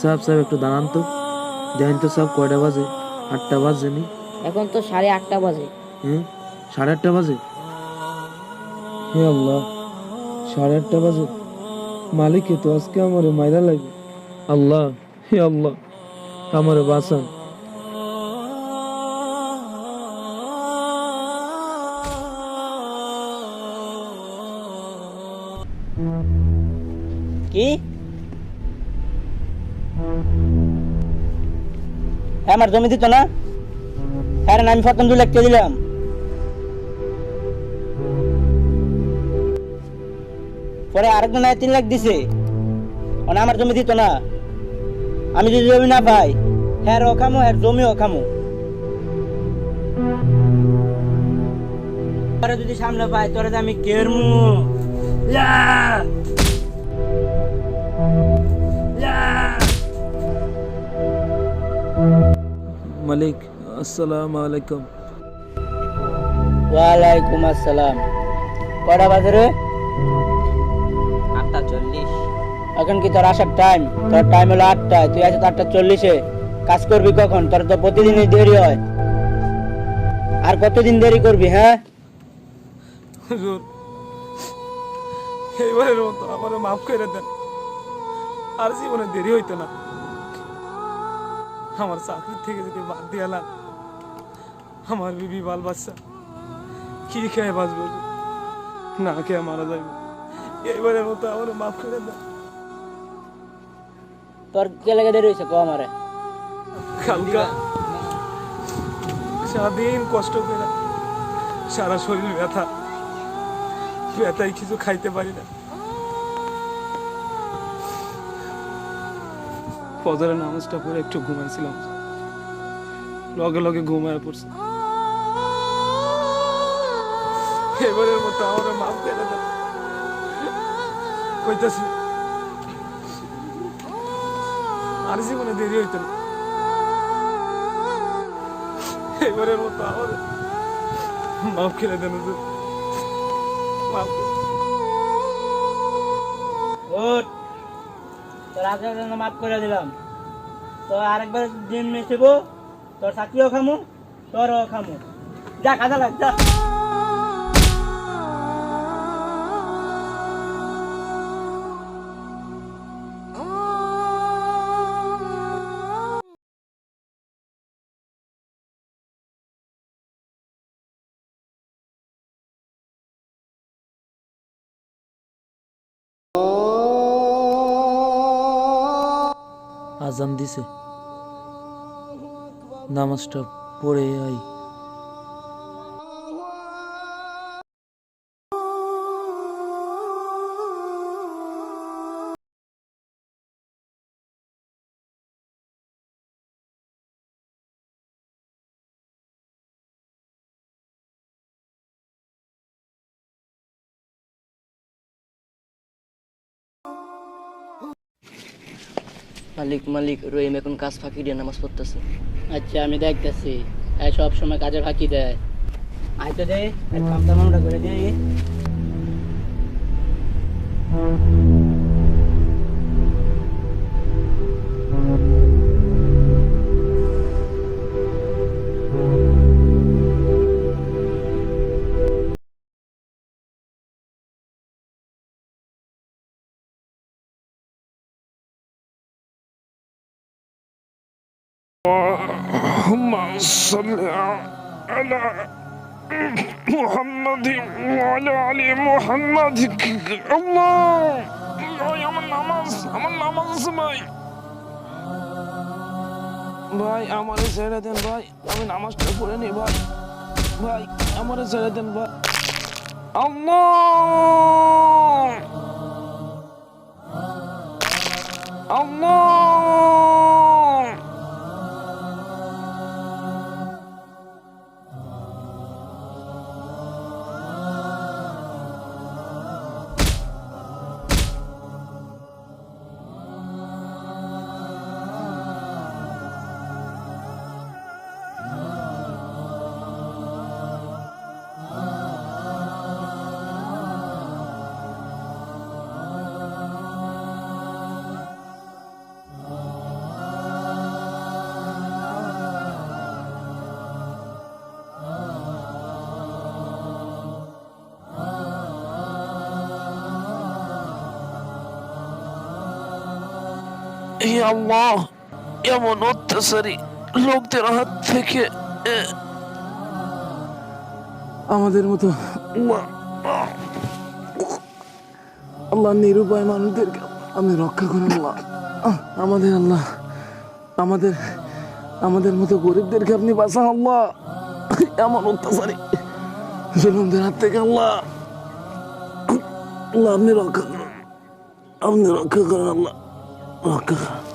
সাহেব সাহেব একটু দাঁড়ান তো, দেখেন তো সাহেব কয়টা বাজে? 8টা বাজে নি? এখন তো 8:30 বাজে। হ্যাঁ, 8:30 বাজে। হে আল্লাহ, 8:30 বাজে। মালিক তো আজকে আমারে মাইরা লাগবে। আল্লাহ, হে আল্লাহ, আমারে বাঁচান। কি? হ্যাঁ, আমার জমি দিত না? হ্যাঁ, আমি প্রথম 2 লাখ দিলাম। পরে আরেকজন 3 লাখ দিছে, মানে আমার জমি দিত না। আমি যদি জমি না পাই, হ্যাঁ ও খামো, হ্যাঁ জমিও খামো। পরে যদি সামনে পাই, তোরে আমি কেরমু। মালিক, আসসালামু আলাইকুম। ওয়ালাইকুম আসসালাম। কটা বাজে রে? 8:40। এখন কি তোর আসার টাইম? তোর টাইম হলো 8টায়, তুই আছিস 8:40-এ। কাজ করবি কখন? তোর তো প্রতিদিনই দেরি হয়। আর কতদিন দেরি করবি? হ্যাঁ, হুজুর, এইবারের মতো আমার মাফ করে দেন, আর জীবনে দেরি হইতো না। আমার চাকরি থেকে যদি বাদ দিয়ে এলাম, আমার বিবি বাল বাচ্চা কি খেয়ে বাঁচবো? না খেয়ে মারা যাইব। এইবারের মতো আমার মাফ করে দেন। তোর কে লেগে দেরি হয়েছে? কো আমারে। কালকা সারাদিন কষ্ট করে, সারা শরীর ব্যথা, ব্যথায় কিছু খাইতে পারি না। ফজরের নামাজটা পরে একটু ঘুমাইছিলাম, লগে লগে ঘুমায় পড়ছে। এবারের মতো আমার মাফ করে দেন কইতাছি, আর জীবনে দেরি হইতো না। এবারের মতো আমার মাফ করে দেন হুজুর, মাফ করে। ওঠ, তোর আজকের জন্য মাফ করে দিলাম। তো আরেকবার দিন মেশিব, তোর চাকরিও খামু, তোরও খামু। যা কাজা লাগ, যা। আজান দিছে, নামাজটা পড়ে আই। মালিক মালিক, রহিম এখন কাজ ফাঁকি দিয়ে নামাজ পড়তেছে। আচ্ছা, আমি দেখতেছি। সব সময় কাজে ফাঁকি দেয়। আইতো দে, কামটা মামটা করে দিই। اللهم صل على محمد وعلى آل محمد। আল্লাহ, ভাই আমার নামাজ আছে ভাই। ভাই আমারে ছেড়ে দেন ভাই, আমি নামাজটা পড়ে নি ভাই। ভাই আমারে ছেড়ে দেন ভাই। আল্লাহ, আল্লাহ। হে আল্লাহ, এমন অত্যাচারী লোকদের হাত থেকে আমাদের মতো আল্লাহ নিরুপায় মানুষদেরকে আপনি রক্ষা করেন আল্লাহ। আমাদের আল্লাহ, আমাদের আমাদের মতো গরিবদেরকে আপনি বাঁচান আল্লাহ, এমন অত্যাচারী জুলুমদের হাত থেকে আল্লাহ। আল্লাহ আপনি রক্ষা করেন, আপনি রক্ষা করেন আল্লাহ, রক্ষা করেন।